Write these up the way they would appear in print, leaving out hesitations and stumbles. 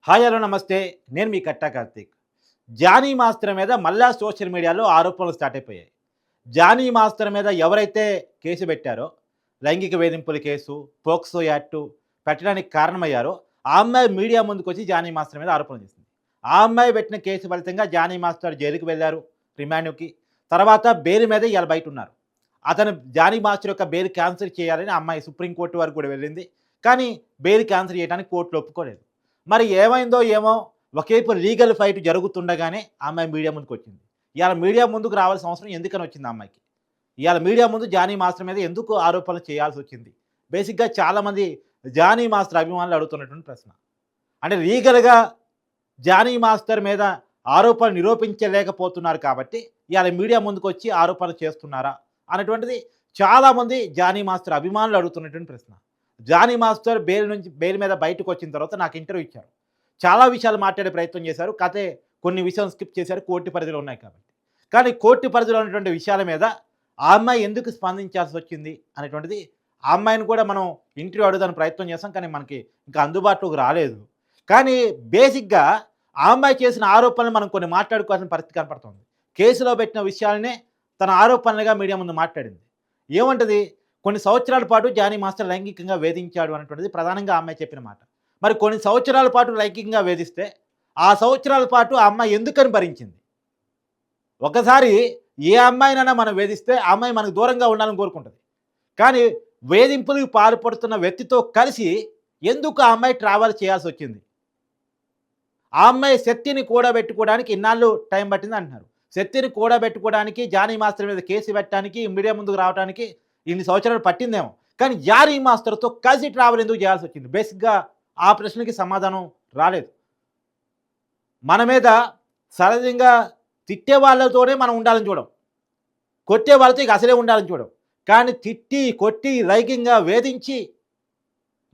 Hi hello నమస్తే. నేను మీ కట్టా Karthik. 'Johnny master' మీద మళ్ళా సోషల్ మీడియాలో ఆరోపణలు స్టార్ట్ అయిపోయాయి. 'జానీ మాస్టర్' మీద ఎవరైతే కేసు పెట్టారో, లైంగిక వేధింపుల కేసు, పోక్సో యాక్టు పెట్టడానికి కారణమయ్యారో, ఆ అమ్మాయి మీడియా ముందుకొచ్చి 'జానీ మాస్టర్' మీద ఆరోపణలు చేసింది. ఆ అమ్మాయి పెట్టిన కేసు ఫలితంగా 'జానీ మాస్టర్' జైలుకి వెళ్లారు రిమాండ్‌కి. తర్వాత బెయిల్ మీద ఇయాల బయటున్నారు. అతను 'జానీ మాస్టర్' యొక్క బెయిల్ క్యాన్సిల్ చేయాలని ఆ అమ్మాయి సుప్రీం కోర్ట్ వరకు కూడా వెళ్ళింది. కానీ బెయిల్ క్యాన్సిల్ చేయడానికి కోర్టులు ఒప్పుకోలేదు. మరి ఏమైందో ఏమో, ఒకేపు లీగల్ ఫైట్ జరుగుతుండగానే ఆ అమ్మాయి మీడియా ముందుకొచ్చింది. ఇయాల మీడియా ముందుకు రావాల్సిన అవసరం ఎందుకని వచ్చింది ఆ అమ్మాయికి? ఇయాల మీడియా ముందు 'జానీ మాస్టర్' మీద ఎందుకు ఆరోపణలు చేయాల్సొచ్చింది? బేసిక్‌గా చాలామంది 'జానీ మాస్టర్' అభిమానులు అడుగుతున్నటువంటి ప్రశ్న. అంటే లీగల్‌గా 'జానీ మాస్టర్' మీద ఆరోపణలు నిరూపించలేకపోతున్నారు కాబట్టి, ఇయాల మీడియా ముందుకొచ్చి ఆరోపణలు చేస్తున్నారా? అనేటువంటిది చాలామంది 'జానీ మాస్టర్' అభిమానులు అడుగుతున్నటువంటి ప్రశ్న. 'జానీ మాస్టర్' బెయిల్ మీద బయటకొచ్చిన తర్వాత నాకు ఇంటర్వ్యూ ఇచ్చారు. చాలా విషయాలు మాట్లాడే ప్రయత్నం చేశారు. కాతే కొన్ని విషయాలు స్కిప్ చేశారు కోర్టు పరిధిలో ఉన్నాయి కాబట్టి. కానీ కోర్టు పరిధిలో ఉన్నటువంటి విషయాల మీద ఆ అమ్మాయి ఎందుకు స్పందించాల్సొచ్చింది అనేటువంటిది ఆ అమ్మాయిని కూడా మనం ఇంటర్వ్యూ అడుగుదానికి ప్రయత్నం చేసాం. కానీ మనకి ఇంకా అందుబాటులోకి రాలేదు. కానీ బేసిక్‌గా ఆ అమ్మాయి చేసిన ఆరోపణలు మనం కొన్ని మాట్లాడుకోవాల్సిన పరిస్థితి కనపడుతోంది. కేసులో పెట్టిన విషయాలనే తన ఆరోపణలుగా మీడియా ముందు మాట్లాడింది. ఏమంటది? కొన్ని సంవత్సరాల పాటు 'జానీ మాస్టర్' లైంగికంగా వేధించాడు అనేటువంటిది ప్రధానంగా ఆ అమ్మాయి చెప్పిన మాట. మరి కొన్ని సంవత్సరాల పాటు లైంగికంగా వేధిస్తే, ఆ సంవత్సరాల పాటు ఆ అమ్మాయి ఎందుకని భరించింది? ఒకసారి ఏ అమ్మాయినైనా మనం వేధిస్తే, ఆ అమ్మాయి మనకు దూరంగా ఉండాలని కోరుకుంటది. కానీ వేధింపులకు పాల్పడుతున్న వ్యక్తితో కలిసి ఎందుకు ఆ అమ్మాయి ట్రావెల్ చేయాల్సొచ్చింది? ఆ అమ్మాయి శక్తిని కూడబెట్టుకోవడానికి ఇన్నాళ్ళు టైం పట్టింది అంటున్నారు. శక్తిని కూడబెట్టుకోవడానికి 'జానీ మాస్టర్' మీద కేసు పెట్టడానికి, మీడియా ముందుకు రావడానికి ఇన్ని సంవత్సరాలు పట్టిందేమో. కానీ 'జానీ మాస్టర్'తో కలిసి ట్రావెల్ ఎందుకు చేయాల్సొచ్చింది? బేసిక్‌గా ఆ ప్రశ్నకి సమాధానం రాలేదు. మన మీద సహజంగా తిట్టే వాళ్ళతోనే మనం ఉండాలని చూడం. కొట్టే వాళ్ళతో ఇక అసలే ఉండాలని చూడం. కానీ తిట్టి, కొట్టి, లైంగికంగా వేధించి,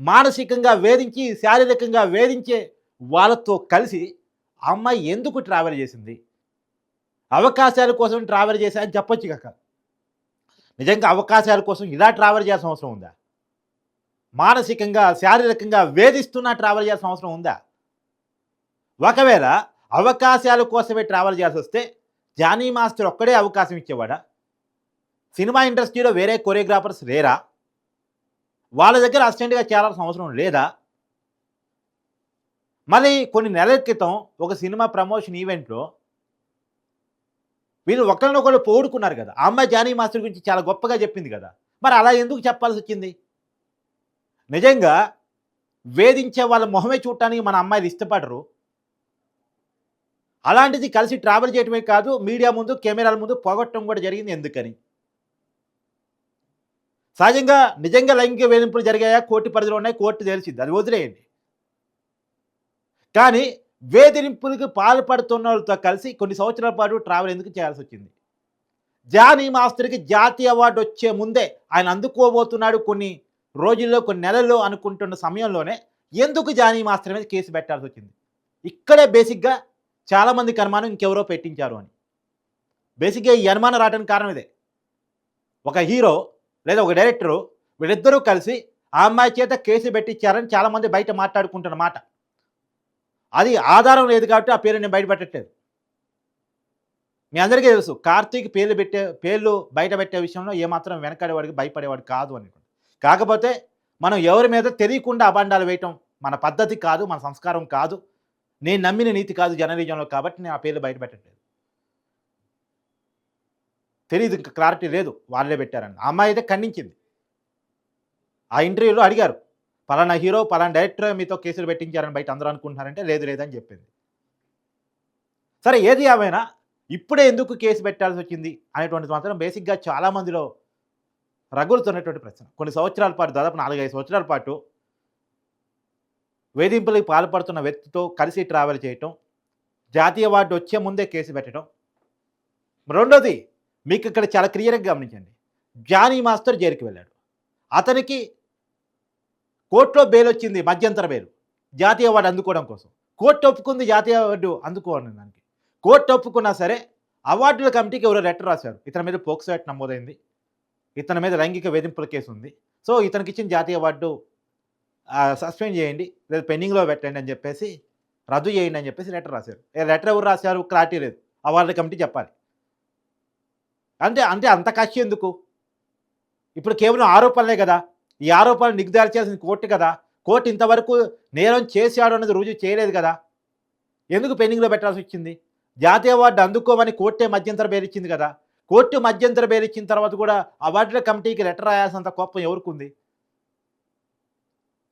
మానసికంగా వేధించి, శారీరకంగా వేధించే వాళ్ళతో కలిసి ఆ అమ్మాయి ఎందుకు ట్రావెల్ చేసింది? అవకాశాల కోసం ట్రావెల్ చేశా అని చెప్పొచ్చు కాక. నిజంగా అవకాశాల కోసం ఇలా ట్రావెల్ చేయాల్సిన అవసరం ఉందా? మానసికంగా, శారీరకంగా వేధిస్తున్నా ట్రావెల్ చేయాల్సిన అవసరం ఉందా? ఒకవేళ అవకాశాల కోసమే ట్రావెల్ చేయాల్సొస్తే 'జానీ మాస్టర్' ఒక్కడే అవకాశం ఇచ్చేవాడా? సినిమా ఇండస్ట్రీలో వేరే కొరియోగ్రాఫర్స్ లేరా? వాళ్ళ దగ్గర అసిస్టెంట్‌గా చేరాల్సిన అవసరం లేదా? మళ్ళీ కొన్ని నెలల క్రితం ఒక సినిమా ప్రమోషన్ ఈవెంట్‌లో వీళ్ళు ఒకళ్ళనొకళ్ళు పొగుడుకున్నారు కదా! ఆ అమ్మాయి 'జానీ మాస్టర్' గురించి చాలా గొప్పగా చెప్పింది కదా! మరి అలా ఎందుకు చెప్పాల్సొచ్చింది? నిజంగా వేధించే వాళ్ళ మొహమే చూడటానికి మన అమ్మాయిలు ఇష్టపడరు. అలాంటిది కలిసి ట్రావెల్ చేయటమే కాదు, మీడియా ముందు, కెమెరాల ముందు పొగట్టడం కూడా జరిగింది ఎందుకని? సహజంగా నిజంగా లైంగిక వేధింపులు జరిగాయా? కోర్టు పరిధిలో ఉన్నాయి. కోర్టు తేల్చిద్ది. అది వదిలేయండి. కానీ వేధింపులకు పాల్పడుతున్నోళ్ళతో కలిసి కొన్ని సంవత్సరాల పాటు ట్రావెల్ ఎందుకు చేయాల్సొచ్చింది? 'జానీ మాస్టర్‌కి' జాతీయ అవార్డ్ వచ్చే ముందే ఆయన అందుకోబోతున్నాడు కొన్ని రోజుల్లో, కొన్ని నెలల్లో అనుకుంటున్న సమయంలోనే ఎందుకు 'జానీ మాస్టర్' మీద కేసు పెట్టాల్సొచ్చింది? ఇక్కడే బేసిక్‌గా చాలామందికి అనుమానం ఇంకెవరో పెట్టించారు అని. బేసిక్‌గా ఈ అనుమానం రావడానికి కారణం ఇదే. ఒక హీరో లేదా ఒక డైరెక్టరు వీళ్ళిద్దరూ కలిసి ఆ అమ్మాయి చేత కేసు పెట్టించారని చాలామంది బయట మాట్లాడుకుంటున్న మాట. అది ఆధారం లేదు కాబట్టి ఆ పేరు నేను బయట పెట్టట్లేదు. మీ అందరికీ తెలుసు కార్తీక్ పేర్లు బయట పెట్టే విషయంలో ఏమాత్రం వెనకాడేవాడికి భయపడేవాడు కాదు అని. కాకపోతే మనం ఎవరి మీద తెలియకుండా అబాండాలు వేయటం మన పద్ధతి కాదు, మన సంస్కారం కాదు. నేను నమ్మిన నీతి కాదు జర్నలిజంలో కాబట్టి నేను ఆ పేర్లు బయట పెట్టట్లేదు. తెలీదు ఇంకా క్లారిటీ లేదు వాళ్ళే పెట్టారని. ఆ అమ్మాయి అయితే ఖండించింది. ఆ ఇంటర్వ్యూలో అడిగారు. పలానా హీరో, పలానా డైరెక్టర్ మీతో కేసులు పెట్టించారని బయట అందరూ అనుకుంటున్నారంటే లేదు లేదని చెప్పింది. సరే ఏది ఏమైనా ఇప్పుడే ఎందుకు కేసు పెట్టాల్సొచ్చింది అనేటువంటిది మాత్రం బేసిక్‌గా చాలా మందిలో రగులుతున్నటువంటి ప్రశ్న. కొన్ని సంవత్సరాల పాటు దాదాపు 4, 5 సంవత్సరాల పాటు వేధింపులకు పాల్పడుతున్న వ్యక్తితో కలిసి ట్రావెల్ చేయటం, జాతీయ అవార్డ్ వచ్చే ముందే కేసు పెట్టడం. రెండోది మీకు ఇక్కడ చాలా క్లియర్‌గా గమనించండి. 'జానీ మాస్టర్' జైలుకి వెళ్ళాడు. అతనికి కోర్టులో బెయిల్ వచ్చింది, మధ్యంతర బెయిల్. జాతీయ అవార్డ్ అందుకోవడం కోసం. కోర్టు ఒప్పుకుంది జాతీయ అవార్డు అందుకోవడానికి. కోర్టు ఒప్పుకున్నా సరే అవార్డుల కమిటీకి ఎవరో లెటర్ రాశారు. ఇతని మీద పోక్సో యాక్ట్ నమోదైంది. ఇతని మీద లైంగిక వేధింపుల కేసు ఉంది. సో ఇతనికిచ్చిన జాతీయ అవార్డు సస్పెండ్ చేయండి లేదా పెండింగ్‌లో పెట్టండి అని చెప్పేసి రద్దు చేయండి అని చెప్పేసి లెటర్ రాశారు. లెటర్ ఎవరు రాశారు? క్లారిటీ లేదు. అవార్డు కమిటీ చెప్పాలి. అంటే అంటే అంత కక్ష ఎందుకు? ఇప్పుడు కేవలం ఆరోపణలే కదా! ఈ ఆరోపణలు నిర్ధారించాల్సింది కోర్టు కదా! కోర్టు ఇంతవరకు నేరం చేశాడు అన్నది రుజువు చేయలేదు కదా! ఎందుకు పెండింగ్‌లో పెట్టాల్సొచ్చింది? జాతీయ అవార్డు అందుకోమని కోర్టే మధ్యంతర బెయిల్ ఇచ్చింది కదా! కోర్టు మధ్యంతర బెయిల్ ఇచ్చిన తర్వాత కూడా అవార్డుల కమిటీకి లెటర్ రాయాల్సినంత కోపం ఎవరికుంది?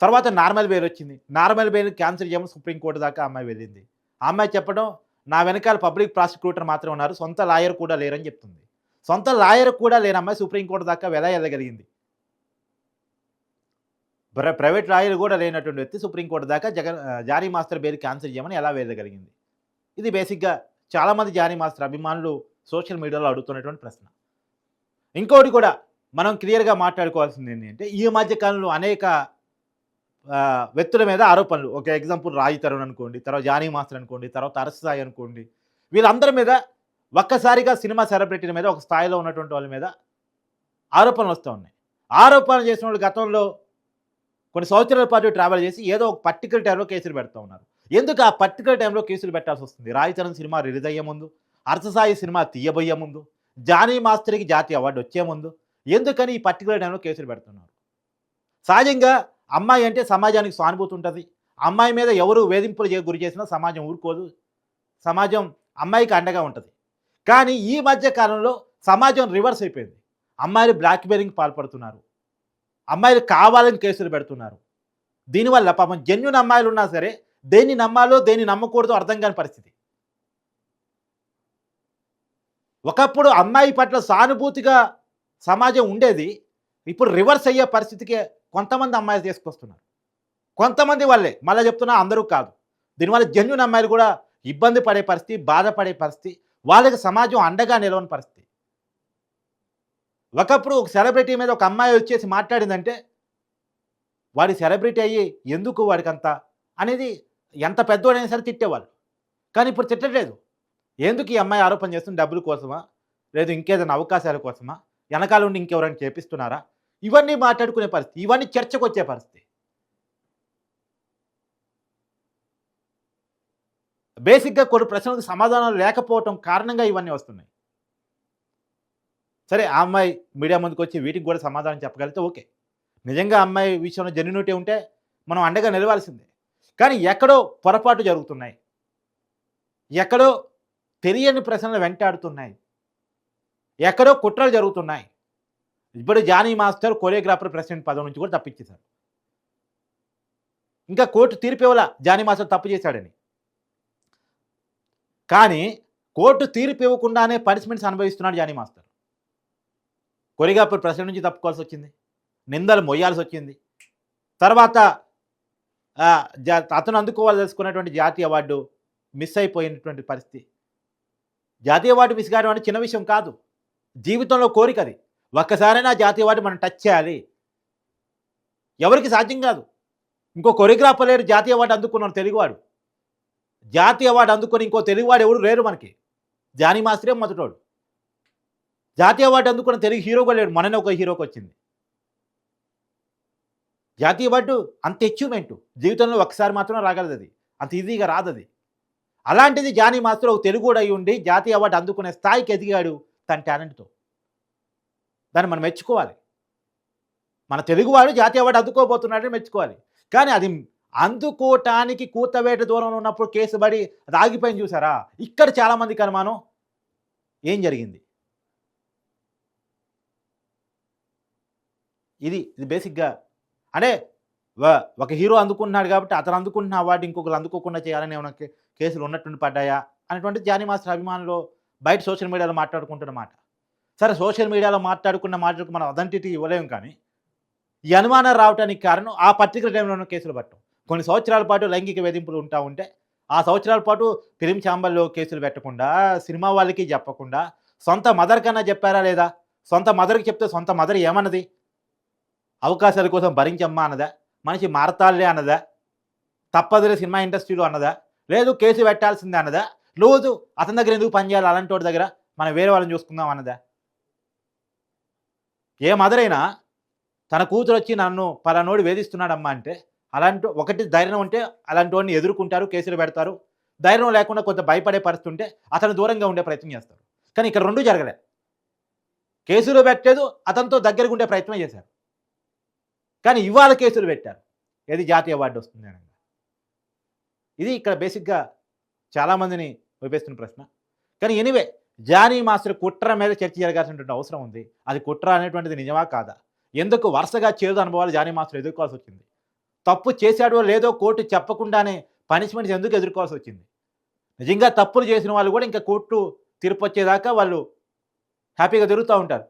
తర్వాత నార్మల్ బెయిల్ వచ్చింది. నార్మల్ బెయిల్ క్యాన్సిల్ చేయమని సుప్రీం కోర్ట్ దాకా ఆ అమ్మాయి వెళ్ళింది. ఆ అమ్మాయి చెప్పడం, నా వెనకాల పబ్లిక్ ప్రాసిక్యూటర్ మాత్రమే ఉన్నారు. సొంత లాయర్ కూడా లేరని చెప్తుంది. సొంత లాయర్ కూడా లేని అమ్మాయి సుప్రీం కోర్ట్ దాకా ఎలా ఎళ్ళగలిగింది? ప్రైవేట్ లాయర్ కూడా లేనటువంటి వ్యక్తి సుప్రీం కోర్ట్ దాకా జానీ మాస్టర్ బెయిల్ క్యాన్సిల్ చేయమని ఎలా వెళ్ళగలిగింది? ఇది బేసిక్‌గా చాలామంది జానీ మాస్టర్ అభిమానులు సోషల్ మీడియాలో అడుగుతున్నటువంటి ప్రశ్న. ఇంకోటి కూడా మనం క్లియర్‌గా మాట్లాడుకోవాల్సింది ఏంటంటే, ఈ మధ్య కాలంలో అనేక వ్యక్తుల మీద ఆరోపణలు. ఒక ఎగ్జాంపుల్ రాయి తరుణ్ అనుకోండి, తర్వాత జానీ మాస్టర్ అనుకోండి, తర్వాత అరసు సాయి అనుకోండి. వీళ్ళందరి మీద ఒక్కసారిగా సినిమా సెలబ్రిటీల మీద ఒక స్థాయిలో ఉన్నటువంటి వాళ్ళ మీద ఆరోపణలు వస్తూ ఉన్నాయి. ఆరోపణలు చేసిన వాళ్ళు గతంలో కొన్ని సంవత్సరాల పాటు ట్రావెల్ చేసి ఏదో ఒక పర్టిక్యులర్ టైంలో కేసులు పెడతా ఉన్నారు. ఎందుకు ఆ పర్టిక్యులర్ టైంలో కేసులు పెట్టాల్సి వస్తుంది? రాయి తరుణ్ సినిమా రిలీజ్ అయ్యే ముందు, అరసు సాయి సినిమా తీయబోయే ముందు, జానీ మాస్టర్‌కి జాతీయ అవార్డు వచ్చే ముందు ఎందుకని ఈ పర్టిక్యులర్ టైంలో కేసులు పెడుతున్నారు? సహజంగా అమ్మాయి అంటే సమాజానికి సానుభూతి ఉంటది. అమ్మాయి మీద ఎవరు వేధింపులు గురి చేసినా సమాజం ఊరుకోదు. సమాజం అమ్మాయికి అండగా ఉంటది. కానీ ఈ మధ్య కాలంలో సమాజం రివర్స్ అయిపోయింది. అమ్మాయిలు బ్లాక్‌మెయిలింగ్‌కి పాల్పడుతున్నారు. అమ్మాయిలు కావాలని కేసులు పెడుతున్నారు. దీనివల్ల పాపం జెన్యూన్ అమ్మాయిలున్నా సరే దేన్ని నమ్మాలో, దేన్ని నమ్మకూడదో అర్థం కాని పరిస్థితి. ఒకప్పుడు అమ్మాయి పట్ల సానుభూతిగా సమాజం ఉండేది. ఇప్పుడు రివర్స్ అయ్యే పరిస్థితికి కొంతమంది అమ్మాయిలు తీసుకొస్తున్నారు. కొంతమంది వాళ్ళే. మళ్ళా చెప్తున్నా అందరూ కాదు. దీనివల్ల జెన్యూన్ అమ్మాయిలు కూడా ఇబ్బంది పడే పరిస్థితి, బాధపడే పరిస్థితి, వాళ్ళకి సమాజం అండగా నిలవని పరిస్థితి. ఒకప్పుడు ఒక సెలబ్రిటీ మీద ఒక అమ్మాయి వచ్చేసి మాట్లాడిందంటే, వాడి సెలబ్రిటీ అయ్యి ఎందుకు వాడికంత అనేది ఎంత పెద్దోడైనా సరే తిట్టేవాళ్ళు. కానీ ఇప్పుడు తిట్టట్లేదు. ఎందుకు ఈ అమ్మాయి ఆరోపణ చేస్తుంది? డబ్బుల కోసమా? లేదు ఇంకేదైనా అవకాశాల కోసమా? వెనకాల ఉండి ఇంకెవరైనా చేపిస్తున్నారా? ఇవన్నీ మాట్లాడుకునే పరిస్థితి. ఇవన్నీ చర్చకొచ్చే పరిస్థితి. బేసిక్‌గా కొన్ని ప్రశ్నలకు సమాధానాలు లేకపోవటం కారణంగా ఇవన్నీ వస్తున్నాయి. సరే ఆ అమ్మాయి మీడియా ముందుకొచ్చి వీటికి కూడా సమాధానం చెప్పగలిగితే ఓకే. నిజంగా అమ్మాయి విషయంలో జెన్యూనిటీ ఉంటే మనం అండగా నిలవాల్సిందే. కానీ ఎక్కడో పొరపాటు జరుగుతున్నాయి. ఎక్కడో తెలియని ప్రశ్నలు వెంటాడుతున్నాయి. ఎక్కడో కుట్రలు జరుగుతున్నాయి. ఇప్పుడు జానీ మాస్టర్ కొరియోగ్రాఫర్ ప్రెసిడెంట్ పదవి నుంచి కూడా తప్పించేశారు. ఇంకా కోర్టు తీర్పు ఇవ్వలా జానీ మాస్టర్ తప్పు చేశాడని. కానీ కోర్టు తీర్పు ఇవ్వకుండానే పనిష్మెంట్స్ అనుభవిస్తున్నాడు జానీ మాస్టర్. కొరియోగ్రాఫర్ ప్రెసిడెంట్ నుంచి తప్పుకోవాల్సి వచ్చింది. నిందలు మొయ్యాల్సి వచ్చింది. తర్వాత అతను అందుకోవాల్సుకున్నటువంటి జాతీయ అవార్డు మిస్ అయిపోయినటువంటి పరిస్థితి. జాతీయ అవార్డు మిస్ కావడం అంటే చిన్న విషయం కాదు. జీవితంలో కోరిక అది. ఒక్కసారైనా జాతీయ అవార్డు మనం టచ్ చేయాలి. ఎవరికి సాధ్యం కాదు. ఇంకో కొరియోగ్రాఫర్ లేరు జాతీయ అవార్డు అందుకున్నాడు తెలుగువాడు. జాతీయ అవార్డు అందుకొని ఇంకో తెలుగువాడు ఎవరు లేరు మనకి. జానీ మాస్టరే మొదటోడు. జాతీయ అవార్డు అందుకున్న తెలుగు హీరో కూడా లేడు. మొన్ననే ఒక హీరోకి వచ్చింది. జాతీయ అవార్డు అంత అచీవ్‌మెంట్. జీవితంలో ఒక్కసారి మాత్రమే రాగలదు అది. అంత ఈజీగా రాదది. అలాంటిది జానీ మాస్టర్ ఒక తెలుగోడు అయి ఉండి జాతీయ అవార్డు అందుకునే స్థాయికి ఎదిగాడు తన టాలెంట్‌తో. దాన్ని మనం మెచ్చుకోవాలి. మన తెలుగువాడు జాతీయ అవార్డు అందుకోబోతున్నాడని మెచ్చుకోవాలి. కానీ అది అందుకోటానికి కూతవేట దూరంలో ఉన్నప్పుడు కేసు పడి అది ఆగిపోయింది చూసారా? ఇక్కడ చాలామందికి అనుమానం ఏం జరిగింది? ఇది బేసిక్‌గా అంటే ఒక హీరో అందుకుంటున్నాడు కాబట్టి అతను అందుకుంటున్న అవార్డు ఇంకొకరు అందుకోకుండా చేయాలని ఏమైనా కేసులు ఉన్నట్టుండి పడ్డాయా? అనేటువంటిది జానీ మాస్టర్ అభిమానులు బయట సోషల్ మీడియాలో మాట్లాడుకుంటున్న మాట. సరే సోషల్ మీడియాలో మాట్లాడుకున్న మాటలకు మనం అథెంటిటీ ఇవ్వలేము కానీ, ఈ అనుమానాలు రావడానికి కారణం ఆ పర్టిక్యులర్ టైంలోనే కేసులు పట్టడం. కొన్ని సంవత్సరాల పాటు లైంగిక వేధింపులు ఉంటా ఉంటే, ఆ సంవత్సరాల పాటు ఫిల్మ్ ఛాంబర్‌లో కేసులు పెట్టకుండా, సినిమా వాళ్ళకి చెప్పకుండా, సొంత మదర్ కన్నా చెప్పారా లేదా? సొంత మదర్‌కి చెప్తే సొంత మదర్ ఏమన్నది? అవకాశాల కోసం భరించమ్మా అన్నదా? మనిషి మారతాడులే అన్నదా? తప్పదులే సినిమా ఇండస్ట్రీలో అన్నదా? లేదు కేసు పెట్టాల్సిందే అన్నదా? రోజు అతని దగ్గర ఎందుకు పని చేయాలి అలాంటోడి దగ్గర? మనం వేరే వాళ్ళని చూసుకుందాం అన్నదా? ఏ మదర్ అయినా తన కూతురొచ్చి నన్ను పలానోడు వేధిస్తున్నాడమ్మా అంటే, అలాంటి ఒకటి ధైర్యం ఉంటే అలాంటి వాడిని ఎదుర్కొంటారు, కేసులు పెడతారు. ధైర్యం లేకుండా కొంత భయపడే పరిస్థితి ఉంటే అతను దూరంగా ఉండే ప్రయత్నం చేస్తారు. కానీ ఇక్కడ 2 జరగలే. కేసులు పెట్టలేదు, అతనితో దగ్గరగా ఉండే ప్రయత్నం చేశారు. కానీ ఇవాళ కేసులు పెట్టారు. ఏది జాతీయ అవార్డు వస్తుంది అనంగా. ఇది ఇక్కడ బేసిక్‌గా చాలామందిని ఊపేస్తున్న ప్రశ్న. కానీ ఎనీవే జానీ మాస్టర్ కుట్ర మీద చర్చ జరగాల్సినటువంటి అవసరం ఉంది. అది కుట్ర అనేటువంటిది నిజమా కాదా? ఎందుకు వరుసగా చేదు అనుభవాలు జానీ మాస్టర్ ఎదుర్కోవాల్సొచ్చింది? తప్పు చేశాడో లేదో కోర్టు చెప్పకుండానే పనిష్మెంట్స్ ఎందుకు ఎదుర్కోవాల్సొచ్చింది? నిజంగా తప్పులు చేసిన వాళ్ళు కూడా ఇంకా కోర్టు తీర్పొచ్చేదాకా వాళ్ళు హ్యాపీగా తిరుగుతా ఉంటారు.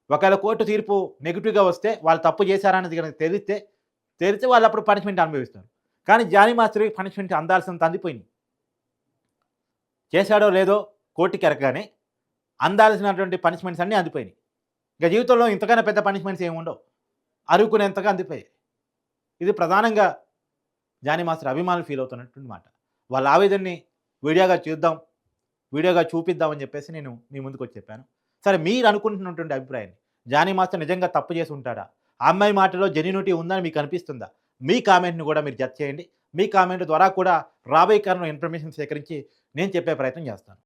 ఒకవేళ కోర్టు తీర్పు నెగెటివ్‌గా వస్తే వాళ్ళు తప్పు చేశారనేది గనక తేలితే వాళ్ళప్పుడు పనిష్మెంట్ అనుభవిస్తారు. కానీ జానీ మాస్టర్‌కి పనిష్మెంట్ అందాల్సినంత అందిపోయింది. చేశాడో లేదో కోర్టుకెరకగానే అందాల్సినటువంటి పనిష్మెంట్స్ అన్నీ అందిపోయినాయి. ఇక జీవితంలో ఇంతకన్నా పెద్ద పనిష్మెంట్స్ ఏమి ఉండవు. అరుక్కునేంతగా అందిపోయాయి. ఇది ప్రధానంగా జానీ మాస్టర్ అభిమానులు ఫీల్ అవుతున్నటువంటి మాట. వాళ్ళ ఆవేదనని వీడియోగా చూపిద్దామని చెప్పేసి నేను మీ ముందుకొచ్చి చెప్పాను. సరే మీరు అనుకుంటున్నటువంటి అభిప్రాయాన్ని జానీ మాస్టర్ నిజంగా తప్పు చేసి ఉంటాడా? ఆ అమ్మాయి మాటలో జెన్యూనిటీ ఉందని మీకు అనిపిస్తుందా? మీ కామెంట్‌ని కూడా మీరు జడ్జ్ చేయండి. మీ కామెంట్ ద్వారా కూడా రాబోయే కాలంలో ఇన్ఫర్మేషన్ సేకరించి నేను చెప్పే ప్రయత్నం చేస్తాను.